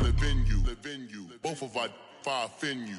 live in you. Both of our fire fin you.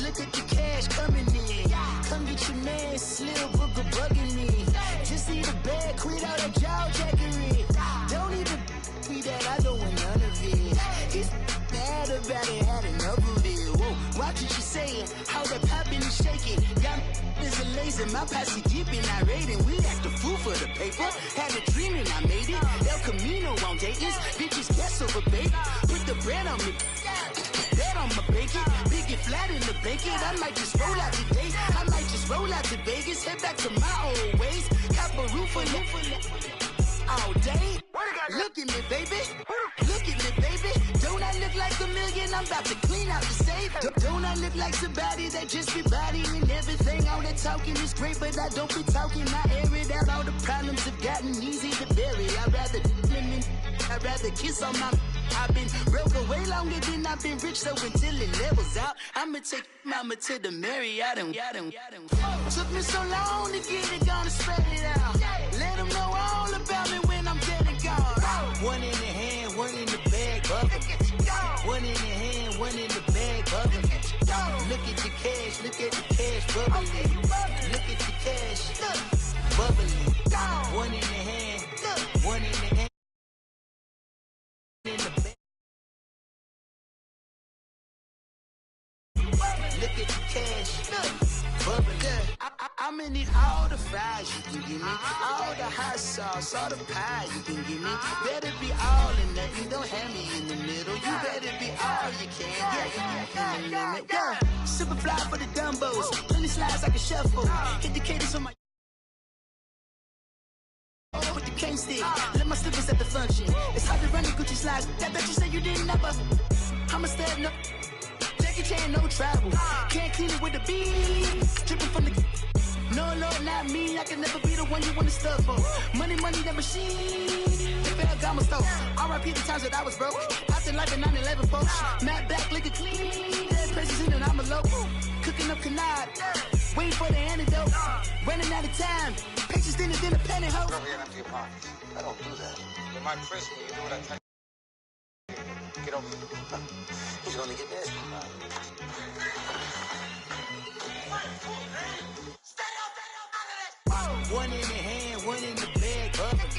Look at the cash coming in. Come get your man, Slim Booker bugging me. Just need a bag, quit all that jaw jackery. Don't even be that, I don't want none of it. He's mad about it, had enough of it. Whoa, watch what you saying, how that poppin' and shaking. Y'all is a lazy, my posse dipping, I raiding. We act a fool for the paper. Had a dream and I made it. El Camino on Dayton's, bitches guess over baby. Put the bread on me. I'ma bake it, big and flat in the blanket. I might just roll out today. I might just roll out to Vegas, head back to my old ways. Cop a roof all day. Look at me, baby. Look at me, baby. Don't I look like a million? I'm about to clean out the safe. Don't I look like somebody that just be bodying everything? All that talking is great, but I don't be talking. I air it out. All the problems have gotten easy to bury. I'd rather kiss on my. I've been broke way longer than I've been rich, so until it levels out, I'ma take mama to the Marriott and took me so long to get it, gonna spread it out. Let them know all about me when I'm dead and gone. One in the hand, one in the bag, bubble. One in the hand, one in the bag, bubble. Look at the cash, look at the cash, bubbling. Look at the cash, bubbling. One in the hand, one in the hand. Look at the cash, bubbling. I'ma need all the fries you can give me, all the hot sauce, all the pie you can give me. Better be all in nothing, don't have me in the middle. You better be all you can. Yeah. Super fly for the Dumbos, plenty slides like a shuffle. Hit the cadence on my. With the cane stick, let my slippers at the function. It's hard to run the Gucci slides. That bet you say you didn't never. I'ma step no. Jackie Chan, no travel. Can't clean it with the beat. Dripping from the. No, Lord, not me. I can never be the one you want to stuff for. Money, that machine. The Ferragamo store. R.I.P. the times that I was broke. After like a 9/11 folks. Matt back, looking clean. Dead president and I'm a local. Cooking up canard. Waiting for the antidote. Running out of time. Pictures thinner than a penny hoe. Never get empty your pockets. I don't do that. You might frisk me. You do what I tell you. Get over here. He's gonna get this. One in the hand, one in the bag, bubbling.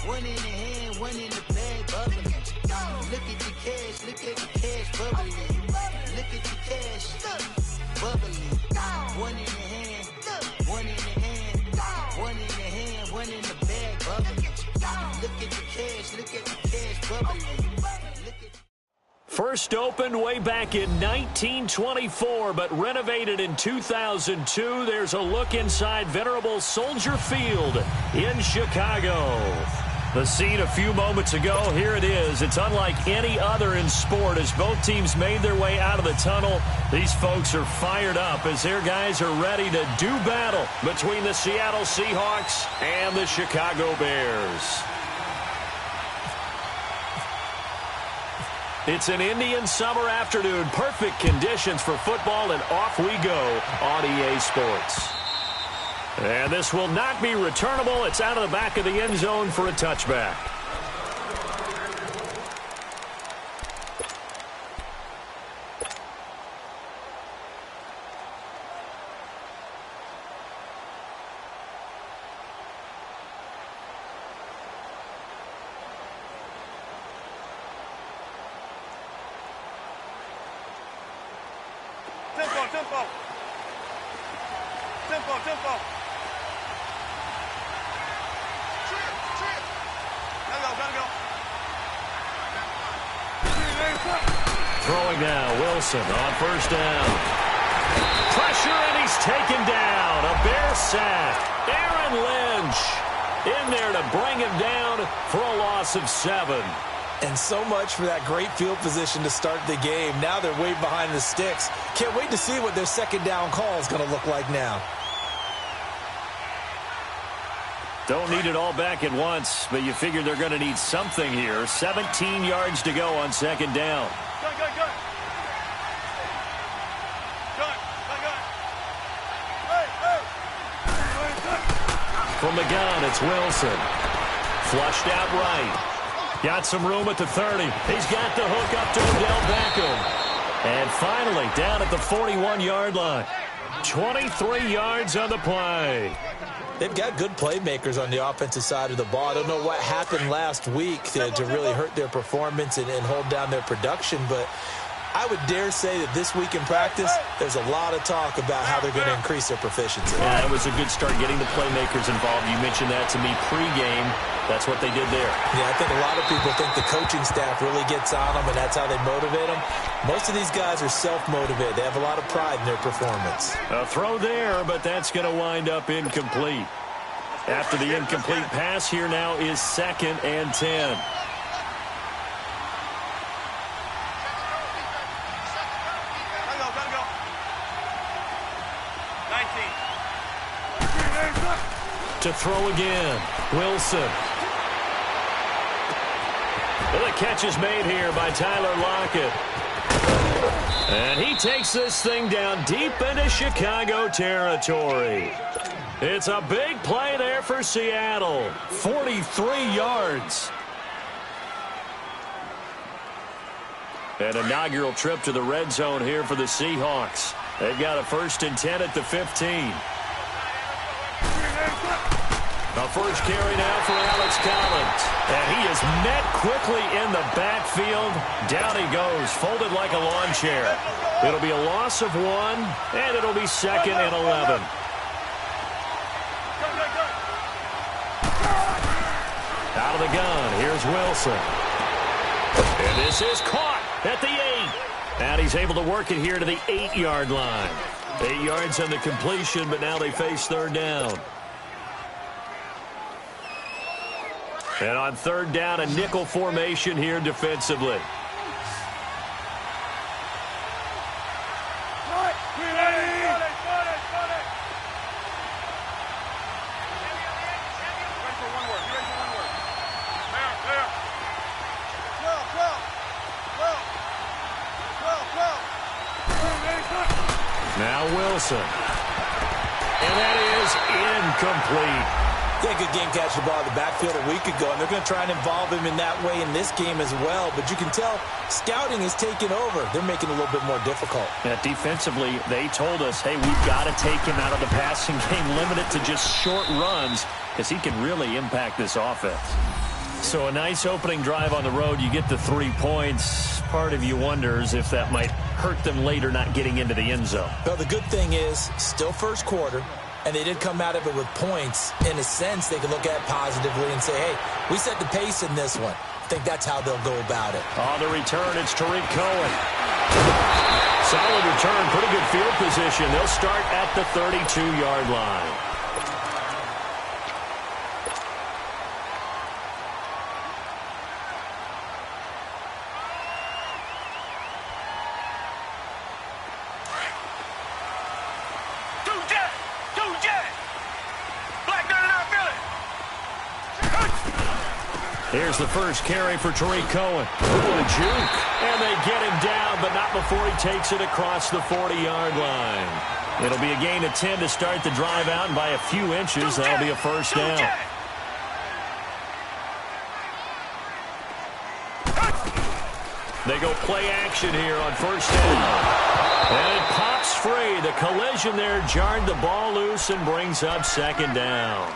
One in the hand, one in the bag, bubbling. Look at the cash, look at the cash, bubbling. Look at the cash, bubbling. One in the hand, one in the hand, one in the hand, one in the bag, bubbling. Look at the cash, look at the cash, bubbling. First opened way back in 1924, but renovated in 2002. There's a look inside venerable Soldier Field in Chicago. The scene a few moments ago, here it is. It's unlike any other in sport as both teams made their way out of the tunnel. These folks are fired up as their guys are ready to do battle between the Seattle Seahawks and the Chicago Bears. It's an Indian summer afternoon. Perfect conditions for football, and off we go on EA Sports. And this will not be returnable. It's out of the back of the end zone for a touchback. Tempo. Gotta go. Throwing now, Wilson on first down. Pressure, and he's taken down. A Bear sack. Aaron Lynch. in there to bring him down for a loss of 7. And so much for that great field position to start the game. Now they're way behind the sticks. Can't wait to see what their second down call is going to look like now. Don't need it all back at once, but you figure they're going to need something here. 17 yards to go on second down. Good. From the gun, it's Wilson. Flushed out right. Got some room at the 30. He's got the hook up to Odell Beckham. And finally, down at the 41-yard line. 23 yards on the play. They've got good playmakers on the offensive side of the ball. I don't know what happened last week to really hurt their performance and hold down their production, but I would dare say that this week in practice, there's a lot of talk about how they're going to increase their proficiency. Yeah, it was a good start getting the playmakers involved. You mentioned that to me pregame. That's what they did there. Yeah, I think a lot of people think the coaching staff really gets on them, and that's how they motivate them. Most of these guys are self-motivated. They have a lot of pride in their performance. A throw there, but that's going to wind up incomplete. After the incomplete pass, here now is 2nd and 10. Gotta go. 19. To throw again, Wilson. Well, the catch is made here by Tyler Lockett. And he takes this thing down deep into Chicago territory. It's a big play there for Seattle. 43 yards. An inaugural trip to the red zone here for the Seahawks. They've got a 1st and 10 at the 15. The first carry now for Alex Collins. And he is met quickly in the backfield. Down he goes, folded like a lawn chair. It'll be a loss of 1, and it'll be 2nd and 11. Out of the gun, here's Wilson. And this is caught at the 8. And he's able to work it here to the 8-yard line. 8 yards on the completion, but now they face 3rd down. And on 3rd down, a nickel formation here defensively. Now Wilson. And that is incomplete. Yeah, good game catching the ball in the backfield a week ago, and they're going to try and involve him in that way in this game as well. But you can tell scouting is taking over. They're making it a little bit more difficult. Yeah, defensively, they told us, hey, we've got to take him out of the passing game, limit it to just short runs, because he can really impact this offense. So a nice opening drive on the road. You get the 3 points. Part of you wonders if that might hurt them later not getting into the end zone. Well, the good thing is, still first quarter, and they did come out of it with points. In a sense, they can look at it positively and say, hey, we set the pace in this one. I think that's how they'll go about it. On the return, it's Tariq Cohen. Solid return, pretty good field position. They'll start at the 32-yard line. Here's the first carry for Tariq Cohen. Ooh, the juke. And they get him down, but not before he takes it across the 40-yard line. It'll be a gain of 10 to start the drive out, and by a few inches, that'll be a 1st down. They go play action here on 1st down. And it pops free. The collision there jarred the ball loose and brings up 2nd down.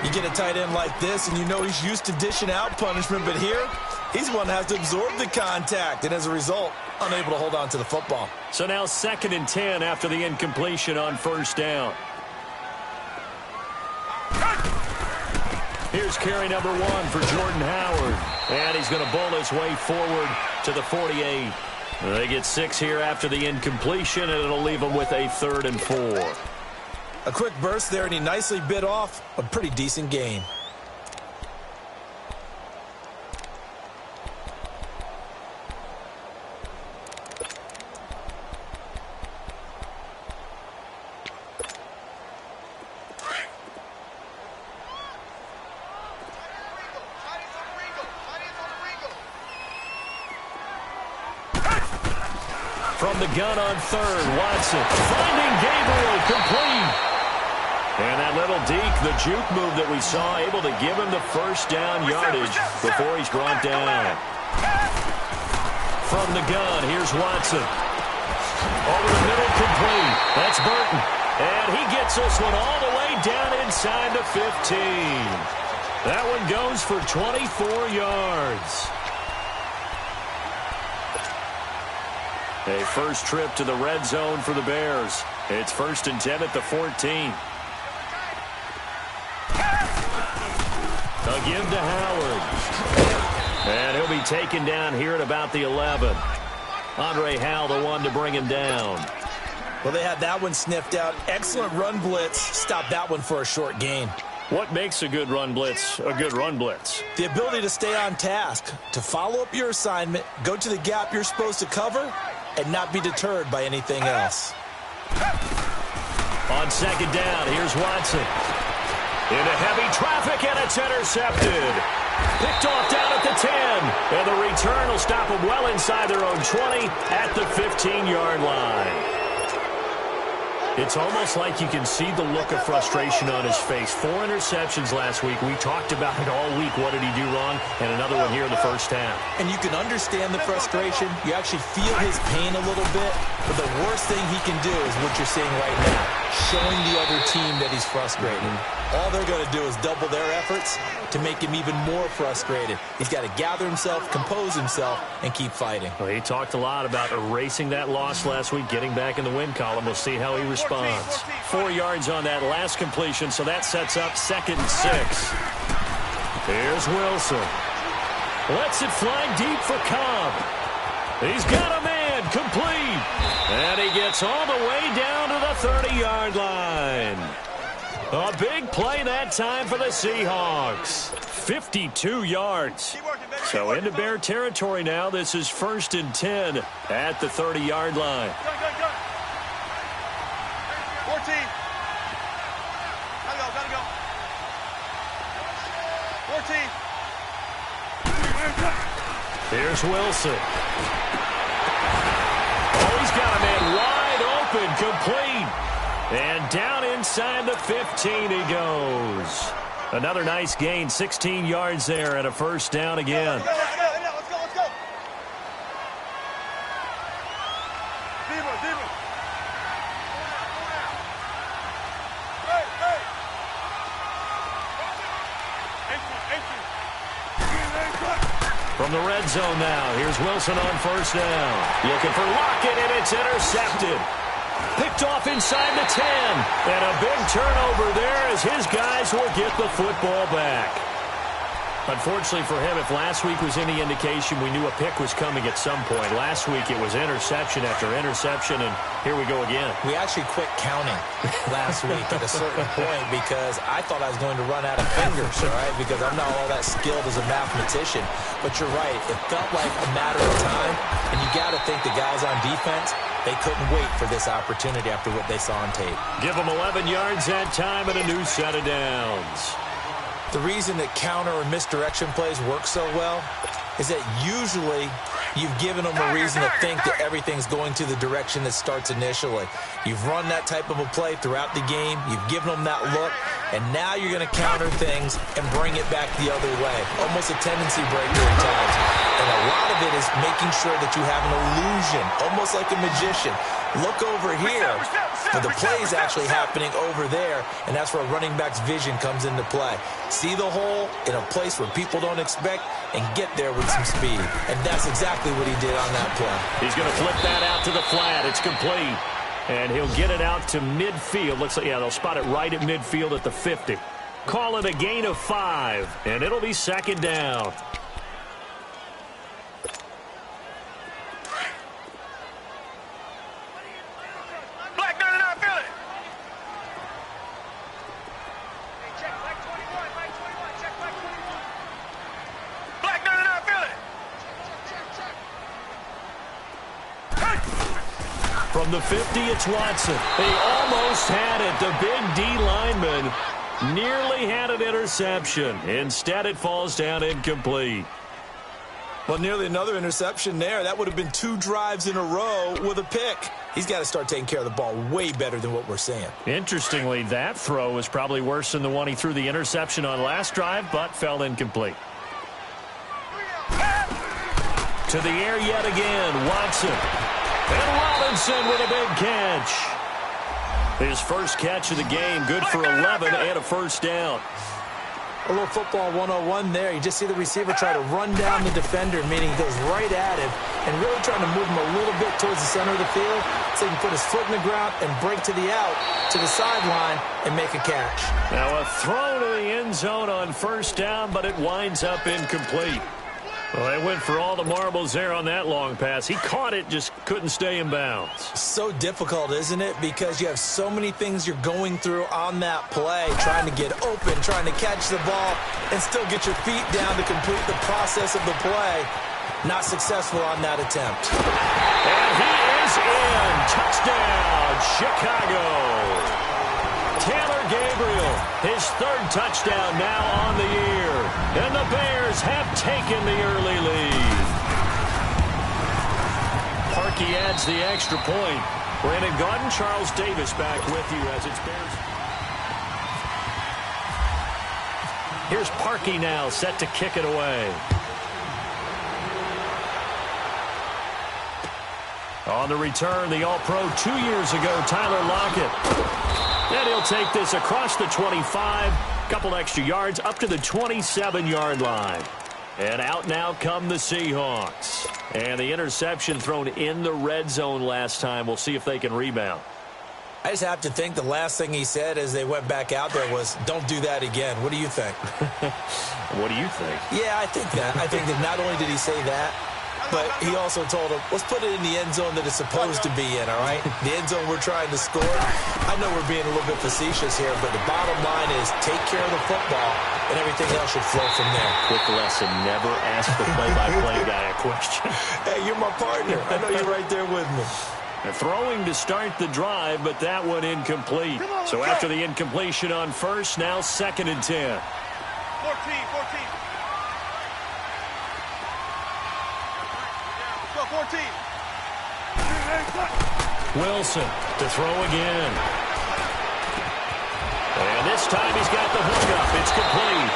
You get a tight end like this, and you know he's used to dishing out punishment, but here, he's the one that has to absorb the contact, and as a result, unable to hold on to the football. So now 2nd and 10 after the incompletion on 1st down. Here's carry number 1 for Jordan Howard. And he's going to bull his way forward to the 48. They get 6 here after the incompletion, and it'll leave them with a 3rd and 4. A quick burst there, and he nicely bit off a pretty decent gain. From the gun on third, Watson finding Gabriel, complete. And that little deke, the juke move that we saw, able to give him the first down yardage before he's brought down. From the gun, here's Watson. Over the middle, complete. That's Burton. And he gets this one all the way down inside the 15. That one goes for 24 yards. A first trip to the red zone for the Bears. It's 1st and 10 at the 14. A give to Howard. And he'll be taken down here at about the 11. Andre Howell, the one to bring him down. Well, they had that one sniffed out. Excellent run blitz. Stopped that one for a short gain. What makes a good run blitz a good run blitz? The ability to stay on task, to follow up your assignment, go to the gap you're supposed to cover, and not be deterred by anything else. On second down, here's Watson. Into heavy traffic, and it's intercepted. Picked off down at the 10. And the return will stop them well inside their own 20 at the 15-yard line. It's almost like you can see the look of frustration on his face. 4 interceptions last week. We talked about it all week. What did he do wrong? And another one here in the first half. And you can understand the frustration. You actually feel his pain a little bit. But the worst thing he can do is what you're seeing right now, showing the other team that he's frustrated. All they're going to do is double their efforts to make him even more frustrated. He's got to gather himself, compose himself, and keep fighting. Well, he talked a lot about erasing that loss last week, getting back in the win column. We'll see how he responds. 4 yards on that last completion, so that sets up 2nd and 6. Here's Wilson. Lets it fly deep for Cobb. He's got a man, complete. And he gets all the way down to the 30-yard line. A big play that time for the Seahawks. 52 yards. So into Bear territory now. This is 1st and 10 at the 30-yard line. 14. Gotta go. 14. Here's Wilson. Oh, he's got a man wide open, complete. And down inside the 15 he goes. Another nice gain, 16 yards there and a first down again. Let's go. Beamer. Hey. From the red zone now, here's Wilson on first down. Looking for Lockett, and it's intercepted. Picked off inside the 10. And a big turnover there as his guys will get the football back. Unfortunately for him, if last week was any indication, we knew a pick was coming at some point. Last week it was interception after interception, and here we go again. We actually quit counting last week at a certain point because I thought I was going to run out of fingers, all right, because I'm not all that skilled as a mathematician. But you're right. It felt like a matter of time, and you got to think the guys on defense, they couldn't wait for this opportunity after what they saw on tape. Give them 11 yards that time and a new set of downs. The reason that counter or misdirection plays work so well is that usually you've given them a reason to think that everything's going to the direction that starts initially. You've run that type of a play throughout the game. You've given them that look, and now you're going to counter things and bring it back the other way. Almost a tendency breaker at times. And a lot of it is making sure that you have an illusion, almost like a magician. Look over here, but the play is actually happening over there, and that's where a running back's vision comes into play. See the hole in a place where people don't expect and get there with some speed. And that's exactly what he did on that play. He's going to flip that out to the flat. It's complete. And he'll get it out to midfield. Looks like, yeah, they'll spot it right at midfield at the 50. Call it a gain of 5, and it'll be second down. from the 50, it's Watson. He almost had it. The big D lineman nearly had an interception. Instead, it falls down incomplete. Well, nearly another interception there. That would have been 2 drives in a row with a pick. He's got to start taking care of the ball way better than what we're seeing. Interestingly, that throw was probably worse than the one he threw the interception on last drive, but fell incomplete. To the air yet again, Watson. And Robinson with a big catch. His first catch of the game, good for 11 and a first down. A little football 101 there. You just see the receiver try to run down the defender, meaning he goes right at him and really trying to move him a little bit towards the center of the field so he can put his foot in the ground and break to the out, to the sideline, and make a catch. Now a throw to the end zone on first down, but it winds up incomplete. Well, they went for all the marbles there on that long pass. He caught it, just couldn't stay in bounds. So difficult, isn't it? Because you have so many things you're going through on that play, trying to get open, trying to catch the ball, and still get your feet down to complete the process of the play. Not successful on that attempt. And he is in. Touchdown, Chicago. Taylor Gabriel, his 3rd touchdown now on the year. And the Bears have taken the early lead. Parkey adds the extra point. Brandon Gaudin, Charles Davis back with you as it's Bears. Here's Parkey now, set to kick it away. On the return, the All-Pro 2 years ago, Tyler Lockett. And he'll take this across the 25, couple extra yards up to the 27-yard line. And out now come the Seahawks. And the interception thrown in the red zone last time. We'll see if they can rebound. I just have to think the last thing he said as they went back out there was, don't do that again. What do you think? What do you think? Yeah, I think that. I think that not only did he say that, but he also told him, let's put it in the end zone that it's supposed to be in, all right? The end zone we're trying to score. I know we're being a little bit facetious here, but the bottom line is take care of the football, and everything else should flow from there. Quick lesson, never ask the play-by-play guy a question. Hey, you're my partner. I know you're right there with me. Throwing to start the drive, but that one incomplete. So after the incompletion on first, now 2nd and 10. 14. 14. Wilson to throw again. And this time he's got the hook up. It's complete.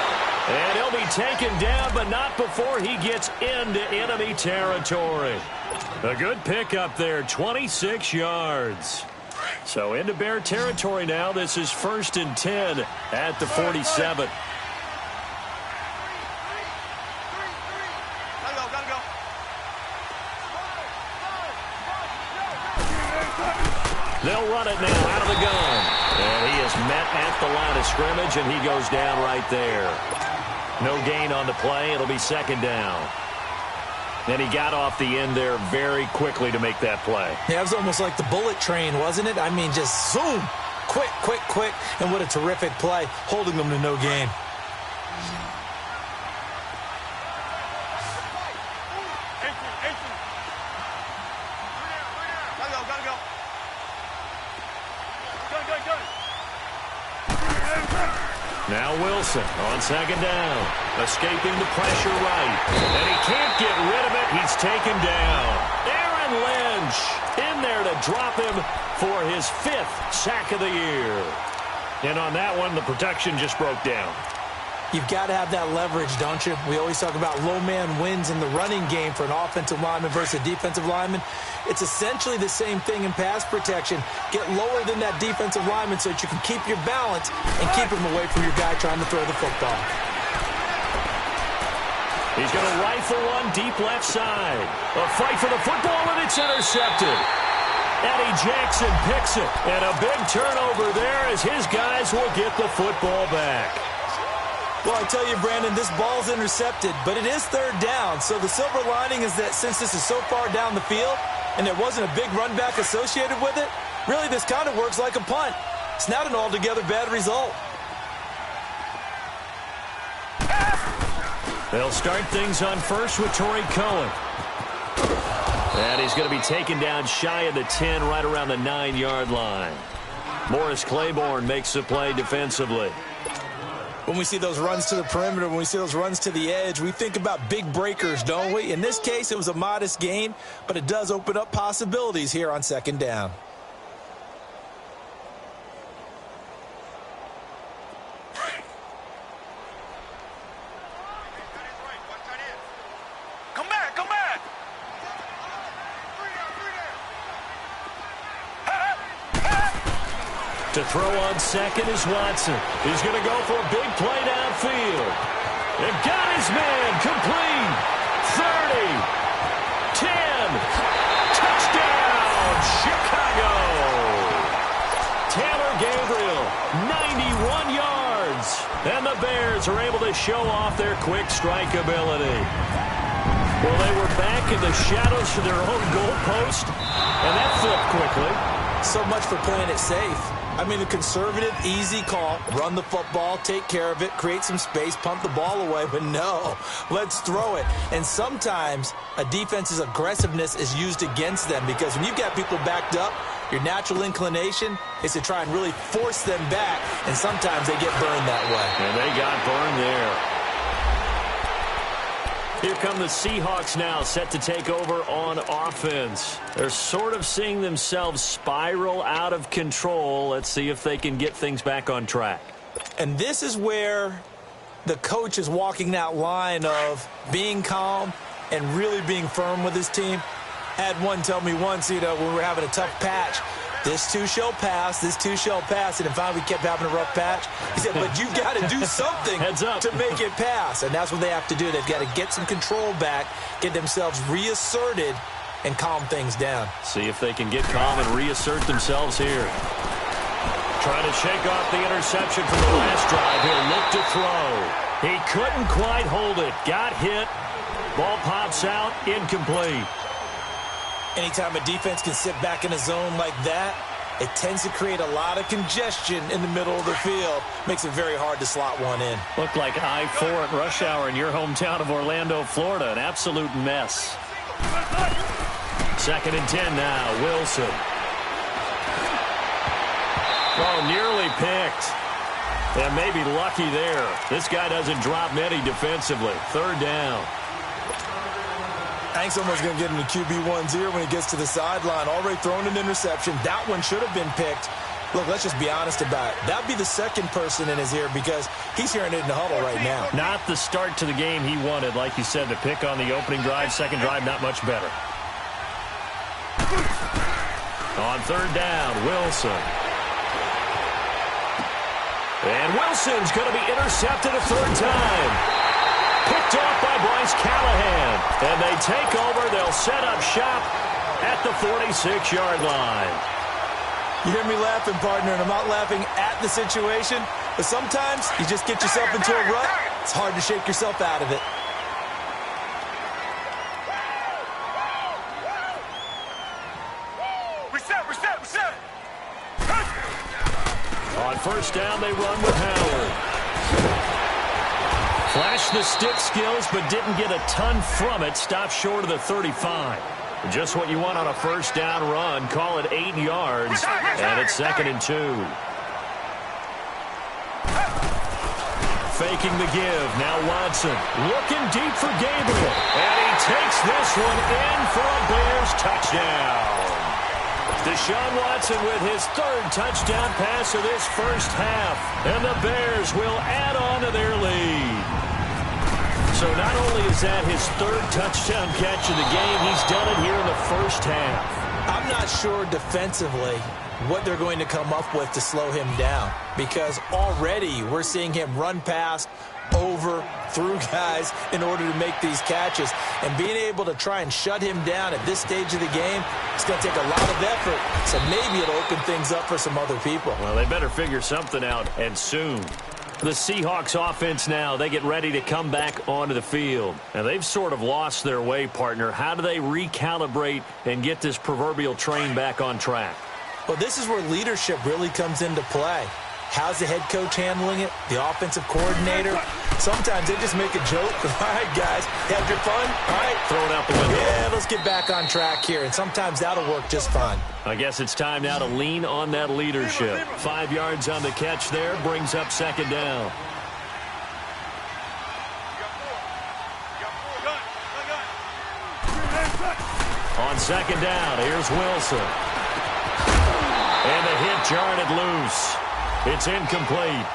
And he'll be taken down, but not before he gets into enemy territory. A good pickup there, 26 yards. So into Bear territory now. This is 1st and 10 at the 47. They'll run it now out of the gun. And he is met at the line of scrimmage, and he goes down right there. No gain on the play. It'll be 2nd down. And he got off the end there very quickly to make that play. Yeah, it was almost like the bullet train, wasn't it? I mean, just zoom. Quick. And what a terrific play, holding them to no gain. Now Wilson on 2nd down. Escaping the pressure right. And he can't get rid of it. He's taken down. Aaron Lynch in there to drop him for his 5th sack of the year. And on that one, the protection just broke down. You've got to have that leverage, don't you? We always talk about low man wins in the running game for an offensive lineman versus a defensive lineman. It's essentially the same thing in pass protection. Get lower than that defensive lineman so that you can keep your balance and keep him away from your guy trying to throw the football. He's going to rifle one deep left side. A fight for the football, and it's intercepted. Eddie Jackson picks it. And a big turnover there as his guys will get the football back. Well, I tell you, Brandon, this ball's intercepted, but it is 3rd down. So the silver lining is that since this is so far down the field and there wasn't a big run back associated with it, really this kind of works like a punt. It's not an altogether bad result. They'll start things on first with Torrey Cohen. And he's going to be taken down shy of the 10, right around the 9-yard line. Morris Claiborne makes the play defensively. When we see those runs to the perimeter, when we see those runs to the edge, we think about big breakers, don't we? In this case, it was a modest gain, but it does open up possibilities here on second down. Come back, come back. To throw on second is Watson. He's going to go for a big play downfield. And got his man complete. 30. 10. Touchdown, Chicago. Taylor Gabriel, 91 yards. And the Bears are able to show off their quick strike ability. Well, they were back in the shadows for their own goalpost, and that flipped quickly. So much for playing it safe. I mean, a conservative, easy call, run the football, take care of it, create some space, pump the ball away, but no, let's throw it. And sometimes a defense's aggressiveness is used against them because when you've got people backed up, your natural inclination is to try and really force them back, and sometimes they get burned that way. And they got burned there. Here come the Seahawks now, set to take over on offense. They're sort of seeing themselves spiral out of control. Let's see if they can get things back on track. And this is where the coach is walking that line of being calm and really being firm with his team. I had one tell me once, when we were having a tough patch, this too shall pass, this too shall pass. And finally we kept having a rough patch. He said, but you've got to do something to make it pass. And that's what they have to do. They've got to get some control back, get themselves reasserted, and calm things down. See if they can get calm and reassert themselves here. Trying to shake off the interception from the last drive. He'll look to throw. He couldn't quite hold it. Got hit. Ball pops out. Incomplete. Anytime a defense can sit back in a zone like that, it tends to create a lot of congestion in the middle of the field. Makes it very hard to slot one in. Looked like I-4 at rush hour in your hometown of Orlando, Florida. An absolute mess. 2nd and 10 now. Wilson. Oh, nearly picked. And maybe lucky there. This guy doesn't drop many defensively. 3rd down. I think someone's going to get him to QB1s here when he gets to the sideline. Already thrown an interception. That one should have been picked. Look, let's just be honest about it. That would be the second person in his ear because he's hearing it in the huddle right now. Not the start to the game he wanted. Like you said, the pick on the opening drive, second drive, not much better. On 3rd down, Wilson. And Wilson's going to be intercepted a 3rd time. Picked off by Bryce Callahan. And they take over. They'll set up shop at the 46-yard line. You hear me laughing, partner, and I'm not laughing at the situation, but sometimes you just get yourself into a rut. It's hard to shake yourself out of it. Reset. On 1st down, they run with Howard. Flashed the stick skills, but didn't get a ton from it. Stopped short of the 35. Just what you want on a 1st down run. Call it 8 yards, and it's 2nd and 2. Faking the give. Now Watson looking deep for Gabriel. And he takes this one in for a Bears touchdown. Deshaun Watson with his 3rd touchdown pass of this first half. And the Bears will add on to their lead. So not only is that his 3rd touchdown catch of the game, he's done it here in the first half. I'm not sure defensively what they're going to come up with to slow him down because already we're seeing him run past, over, through guys in order to make these catches. And being able to try and shut him down at this stage of the game, it's going to take a lot of effort. So maybe it'll open things up for some other people. Well, they better figure something out, and soon. The Seahawks offense now, they get ready to come back onto the field. And they've sort of lost their way, partner. How do they recalibrate and get this proverbial train back on track? Well, this is where leadership really comes into play. How's the head coach handling it? The offensive coordinator? Sometimes they just make a joke. All right, guys, had your fun? All right. Throw it out the window. Yeah, let's get back on track here, and sometimes that'll work just fine. I guess it's time now to lean on that leadership. 5 yards on the catch there, brings up second down. On second down, here's Wilson. And the hit jarred it loose. It's incomplete.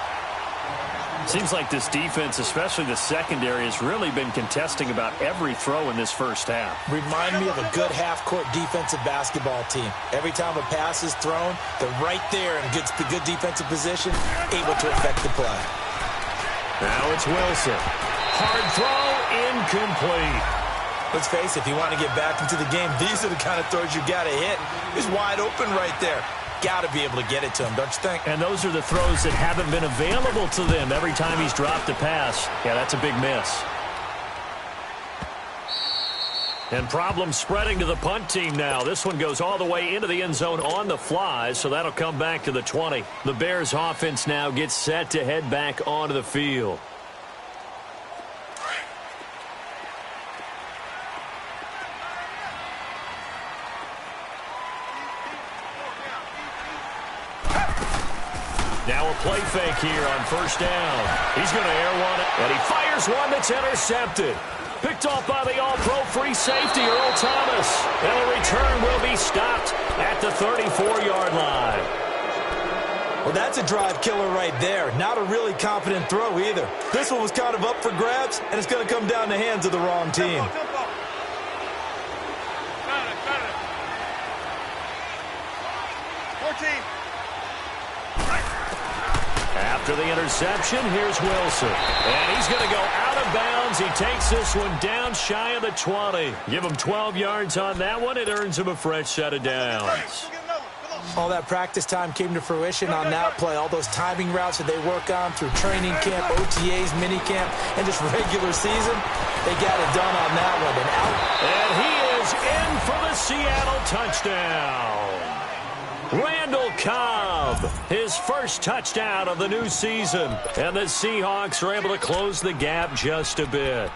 Seems like this defense, especially the secondary, has really been contesting about every throw in this first half. Remind me of a good half-court defensive basketball team. Every time a pass is thrown, they're right there in good defensive position, able to affect the play. Now it's Wilson. Hard throw, incomplete. Let's face it, if you want to get back into the game, these are the kind of throws you got to hit. He's wide open right there. Got to be able to get it to him, don't you think? And those are the throws that haven't been available to them every time he's dropped a pass. Yeah, that's a big miss. And problem spreading to the punt team now. This one goes all the way into the end zone on the fly, so that'll come back to the 20. The Bears offense now gets set to head back onto the field. Now a play fake here on first down. He's going to air one, and he fires one that's intercepted. Picked off by the all-pro free safety, Earl Thomas. And the return will be stopped at the 34-yard line. Well, that's a drive killer right there. Not a really confident throw either. This one was kind of up for grabs, and it's going to come down the hands of the wrong team. After the interception, here's Wilson. And he's going to go out of bounds. He takes this one down shy of the 20. Give him 12 yards on that one. It earns him a fresh set of downs. All that practice time came to fruition on that play. All those timing routes that they work on through training camp, OTAs, minicamp, and just regular season, they got it done on that one. And he is in for the Seattle touchdown. Randall Cobb, his first touchdown of the new season. And the Seahawks are able to close the gap just a bit.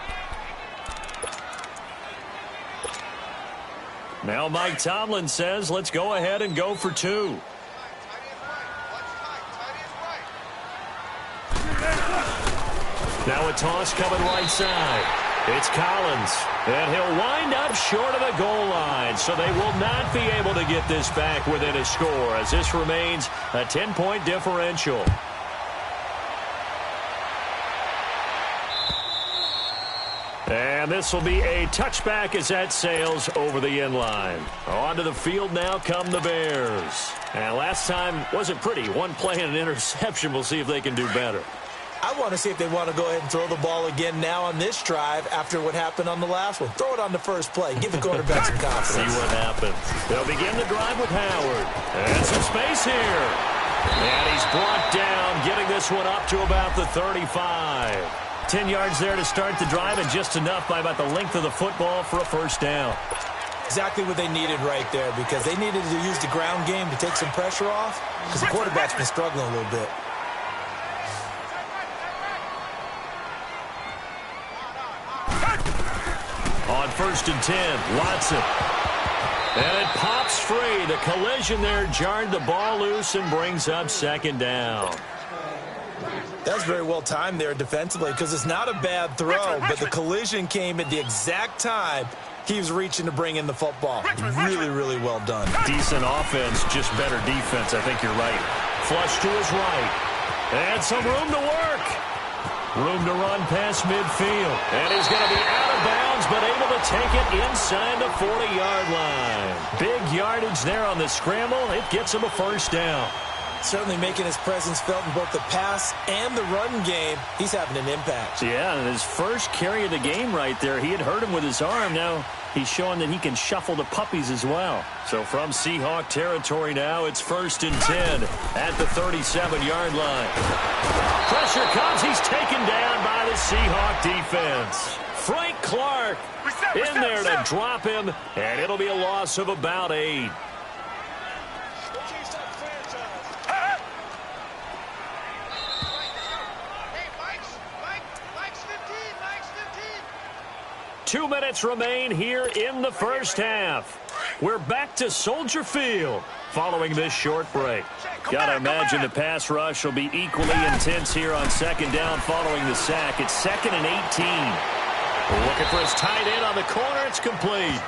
Now Mike Tomlin says, let's go ahead and go for two. Now a toss coming right side. It's Collins, and he'll wind up short of the goal line, so they will not be able to get this back within a score as this remains a 10-point differential. And this will be a touchback as that sails over the end line. Onto the field now come the Bears. And last time wasn't pretty. One play and an interception. We'll see if they can do better. I want to see if they want to go ahead and throw the ball again now on this drive after what happened on the last one. Throw it on the first play. Give the quarterback some confidence. See what happens. They'll begin the drive with Howard. And some space here. And he's brought down, getting this one up to about the 35. 10 yards there to start the drive, and just enough by about the length of the football for a first down. Exactly what they needed right there, because they needed to use the ground game to take some pressure off, because the quarterback's been struggling a little bit. On 1st and 10, Watson. And it pops free. The collision there jarred the ball loose and brings up second down. That's very well timed there defensively, because it's not a bad throw, but the collision came at the exact time he was reaching to bring in the football. Really, really well done. Decent offense, just better defense. I think you're right. Flush to his right. And some room to work. Room to run past midfield. And he's going to be out of bounds, but able to take it inside the 40-yard line. Big yardage there on the scramble. It gets him a first down. Certainly making his presence felt in both the pass and the run game. He's having an impact. Yeah, and his first carry of the game right there, he had hurt him with his arm. Now he's showing that he can shuffle the puppies as well. So from Seahawk territory now, it's 1st and 10 at the 37-yard line. Pressure comes. He's taken down by the Seahawk defense. Frank Clark in there to drop him, and it'll be a loss of about 8. 2 minutes remain here in the first half. We're back to Soldier Field following this short break. Got to imagine the pass rush will be equally intense here on second down following the sack. It's 2nd and 18. Looking for his tight end on the corner. It's complete.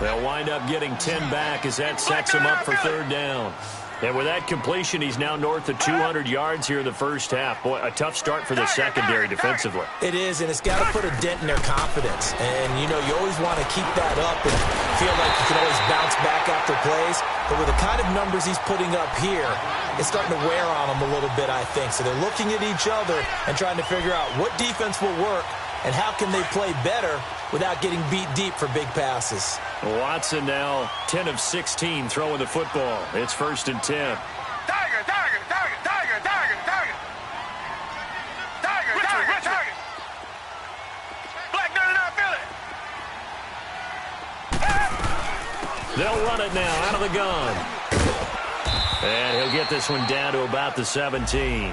They'll wind up getting 10 back as that sets him up for third down. And with that completion, he's now north of 200 yards here in the first half. Boy, a tough start for the secondary defensively. It is, and it's got to put a dent in their confidence. And, you know, you always want to keep that up and feel like you can always bounce back after plays. But with the kind of numbers he's putting up here, it's starting to wear on them a little bit, I think. So they're looking at each other and trying to figure out what defense will work and how can they play better without getting beat deep for big passes. Watson now 10 of 16 throwing the football. It's 1st and 10. Tiger, tiger, tiger, tiger, tiger, tiger. Tiger, tiger, tiger. Black 99 Philly. They'll run it now out of the gun. And he'll get this one down to about the 17.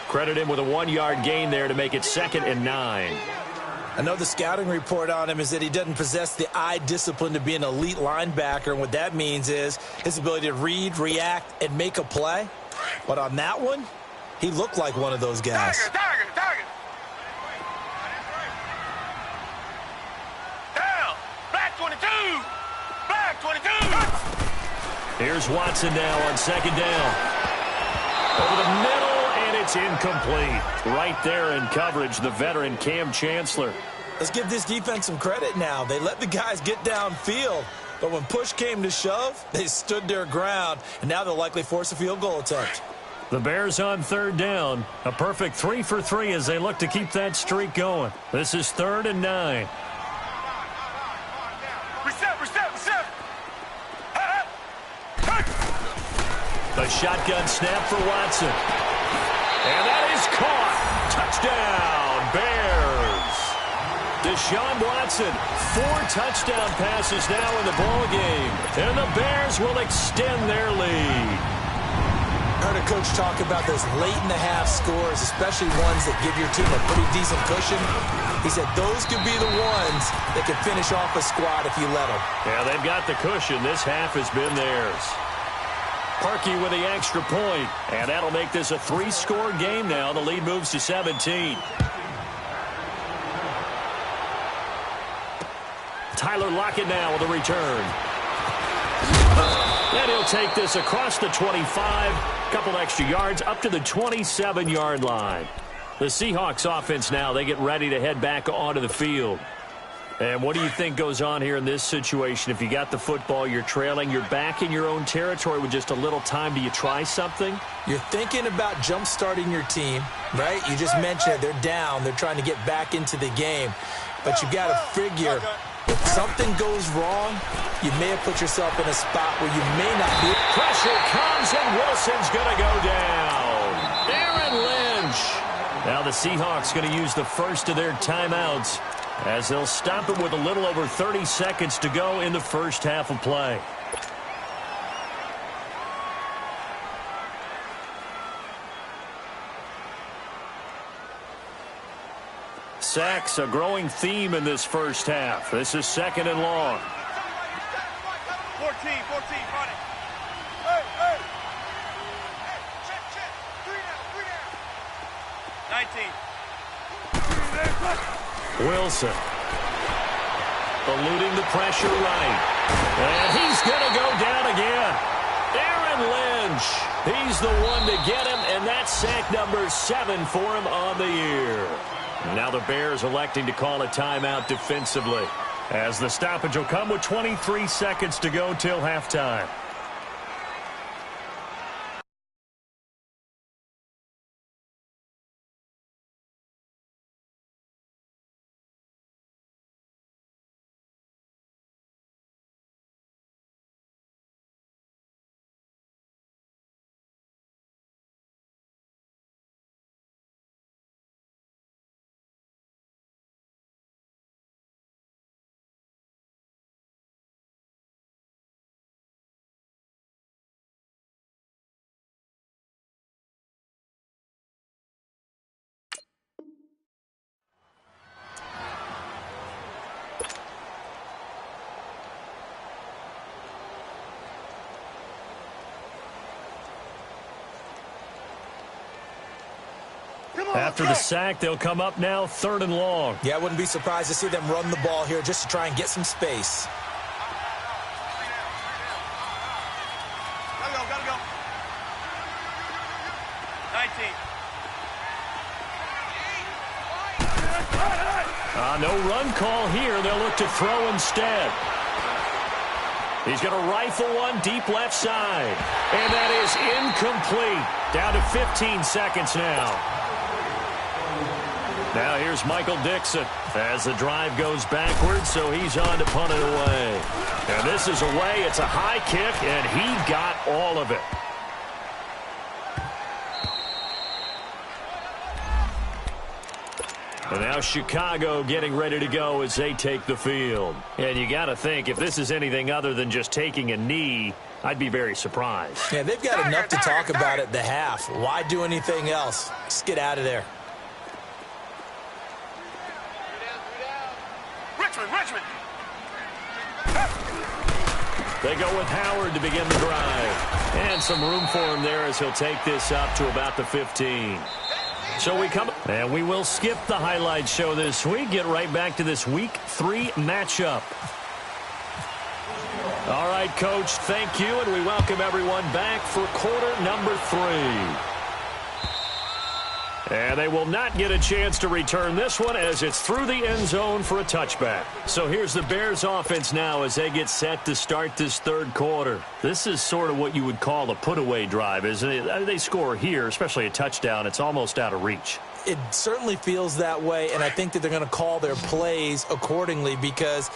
Credit him with a 1-yard gain there to make it 2nd and 9. I know the scouting report on him is that he doesn't possess the eye discipline to be an elite linebacker, and what that means is his ability to read, react, and make a play. But on that one, he looked like one of those guys. Tiger, tiger, tiger. Down. Black 22. Black 22. Here's Watson now on 2nd down. Over the middle. It's incomplete. Right there in coverage, the veteran Cam Chancellor. Let's give this defense some credit now. They let the guys get downfield, but when push came to shove, they stood their ground, and now they'll likely force a field goal attempt. The Bears on 3rd down. A perfect 3 for 3 as they look to keep that streak going. This is 3rd and 9. Reset, reset, reset. A shotgun snap for Watson. And that is caught. Touchdown, Bears. Deshaun Watson, 4 touchdown passes now in the ballgame. And the Bears will extend their lead. I heard a coach talk about those late-in-the-half scores, especially ones that give your team a pretty decent cushion. He said those could be the ones that could finish off a squad if you let them. Yeah, they've got the cushion. This half has been theirs. Parkey with the extra point, and that'll make this a 3-score game now. The lead moves to 17. Tyler Lockett now with a return. And he'll take this across the 25, couple extra yards up to the 27-yard line. The Seahawks offense now, they get ready to head back onto the field. And what do you think goes on here in this situation? If you got the football, you're trailing, you're back in your own territory with just a little time. Do you try something? You're thinking about jump-starting your team, right? You just mentioned it. They're down. They're trying to get back into the game. But you got to figure, if something goes wrong, you may have put yourself in a spot where you may not be. Pressure comes, and Wilson's going to go down. Aaron Lynch. Now the Seahawks going to use the first of their timeouts, as they'll stop it with a little over 30 seconds to go in the first half of play. Sacks, a growing theme in this first half. This is 2nd and long. 14, running. Hey, hey. Check, check. 3 down. 19. Wilson eluding the pressure right. And he's going to go down again. Aaron Lynch. He's the one to get him, and that's sack number 7 for him on the year. Now the Bears electing to call a timeout defensively, as the stoppage will come with 23 seconds to go till halftime. After the sack, they'll come up now 3rd and long. Yeah, I wouldn't be surprised to see them run the ball here just to try and get some space. Gotta go. 19. No run call here. They'll look to throw instead. He's going to rifle one deep left side. And that is incomplete. Down to 15 seconds now. Now here's Michael Dixon as the drive goes backwards, so he's on to punt it away. And this is away. It's a high kick, and he got all of it. And now Chicago getting ready to go as they take the field. And you got to think, if this is anything other than just taking a knee, I'd be very surprised. Yeah, they've got enough to talk about at the half. Why do anything else? Just get out of there. Richmond. They go with Howard to begin the drive. And some room for him there as he'll take this up to about the 15. So we come, and we will skip the highlight show this week. Get right back to this Week 3 matchup. All right, Coach, thank you, and we welcome everyone back for quarter number 3. And they will not get a chance to return this one as it's through the end zone for a touchback. So here's the Bears offense now as they get set to start this 3rd quarter. This is sort of what you would call a put-away drive, isn't it? They score here, especially a touchdown. It's almost out of reach. It certainly feels that way, and I think that they're going to call their plays accordingly because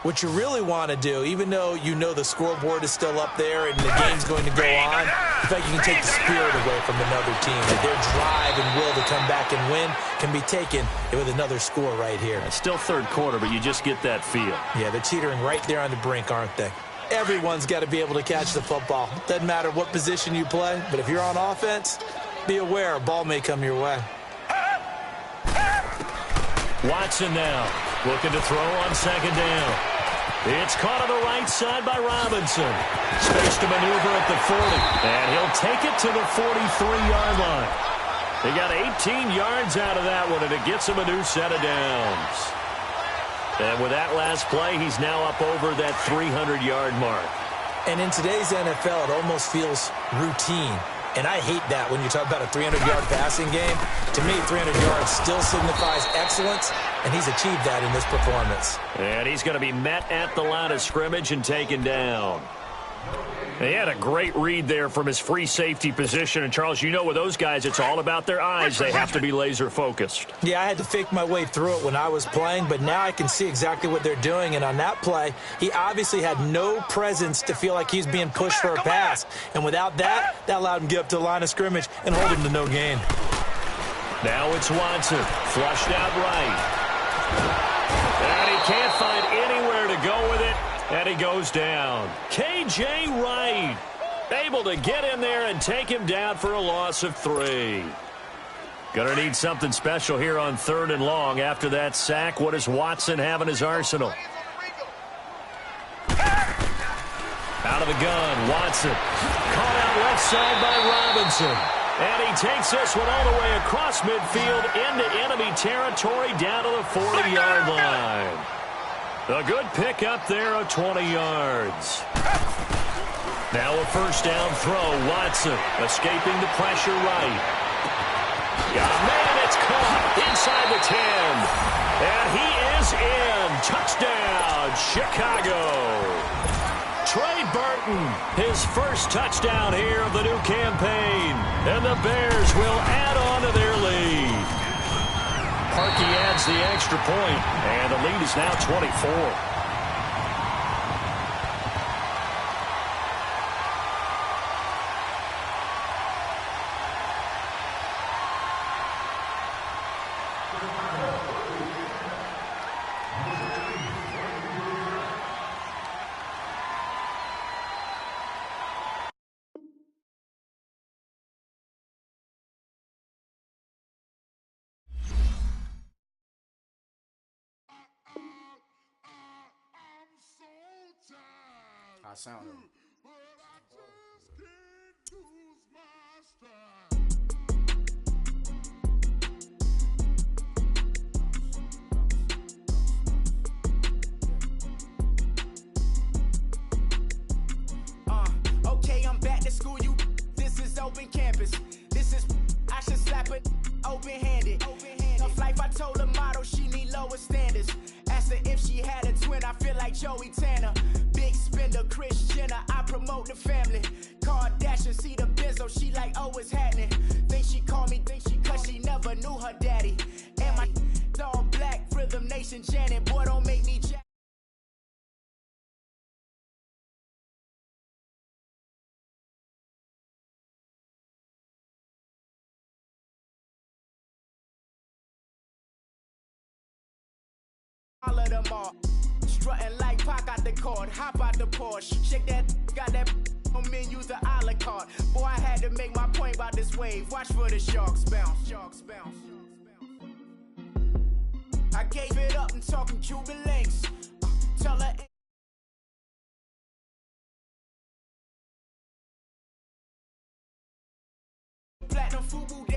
what you really want to do, even though you know the scoreboard is still up there and the game's going to go on, I think you can take the spirit away from another team. That their drive and will to come back and win can be taken with another score right here. It's still 3rd quarter, but you just get that feel. Yeah, they're teetering right there on the brink, aren't they? Everyone's got to be able to catch the football. Doesn't matter what position you play, but if you're on offense, be aware a ball may come your way. Watson now looking to throw on 2nd down. It's caught on the right side by Robinson. Space to maneuver at the 40. And he'll take it to the 43-yard line. He got 18 yards out of that one, and it gets him a new set of downs. And with that last play, he's now up over that 300-yard mark. And in today's NFL, it almost feels routine. And I hate that when you talk about a 300-yard passing game. To me, 300 yards still signifies excellence, and he's achieved that in this performance. And he's going to be met at the line of scrimmage and taken down. He had a great read there from his free safety position. And, Charles, you know with those guys, it's all about their eyes. They have to be laser-focused. Yeah, I had to fake my way through it when I was playing, but now I can see exactly what they're doing. And on that play, he obviously had no presence to feel like he's being pushed for a pass. And without that, that allowed him to get up to the line of scrimmage and hold him to no gain. Now it's Watson, flushed out right. And he can't find anywhere to go with it. And he goes down. K.J. Wright able to get in there and take him down for a loss of 3. Gonna need something special here on 3rd and long. After that sack, what does Watson have in his arsenal? Out of the gun, Watson. Caught out left side by Robinson. And he takes this one all the way across midfield into enemy territory down to the 40-yard line. A good pick up there of 20 yards. Now a 1st down throw. Watson escaping the pressure right. Man, it's caught inside the 10. And he is in. Touchdown, Chicago. Trey Burton, his 1st touchdown here of the new campaign. And the Bears will add on to their lead. Parkey adds the extra point, and the lead is now 24. I sound him. like Joey Tanner. Big spender, Chris Jenner, I promote the family. Kardashian, see the Benzo, she like, oh, it's happening. Think she call me, cause she never knew her daddy. And my all black, Rhythm Nation, Janet, boy, don't make me jack. All of them all strutting like Pac out the court, hop out the Porsche, shake that, got that on menus the a la carte. Boy, I had to make my point about this wave. Watch for the sharks bounce, sharks bounce. I gave it up and talking Cuban links. Tell her. Platinum Fubu.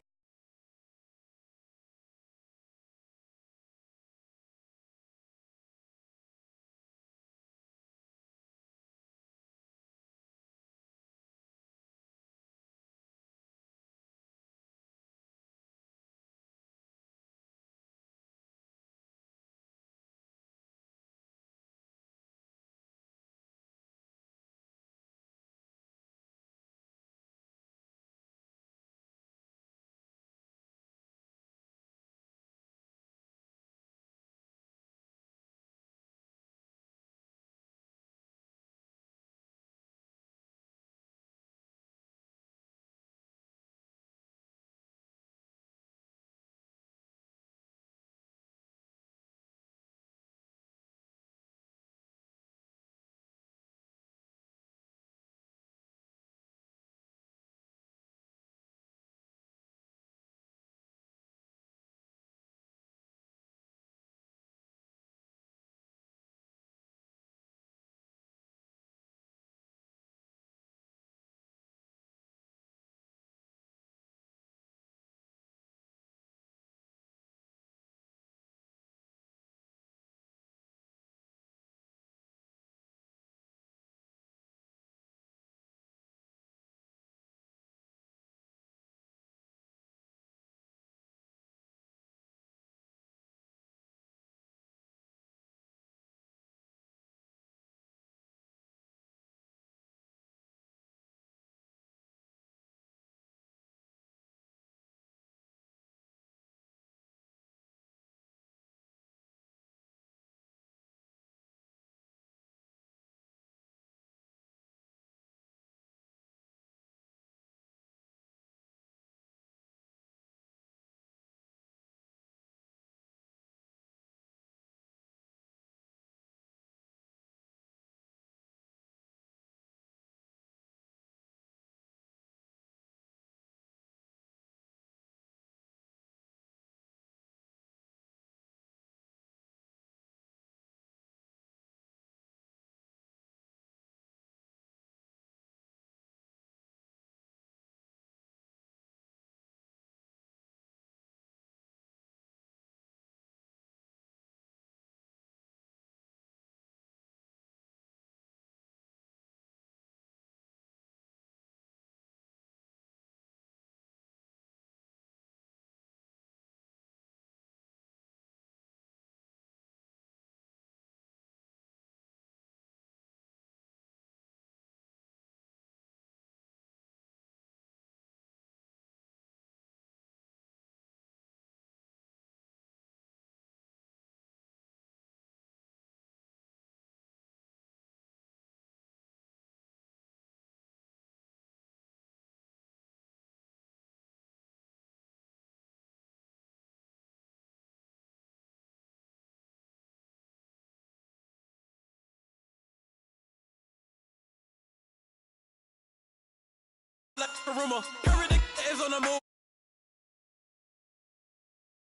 Like a rumor, everything is on the move.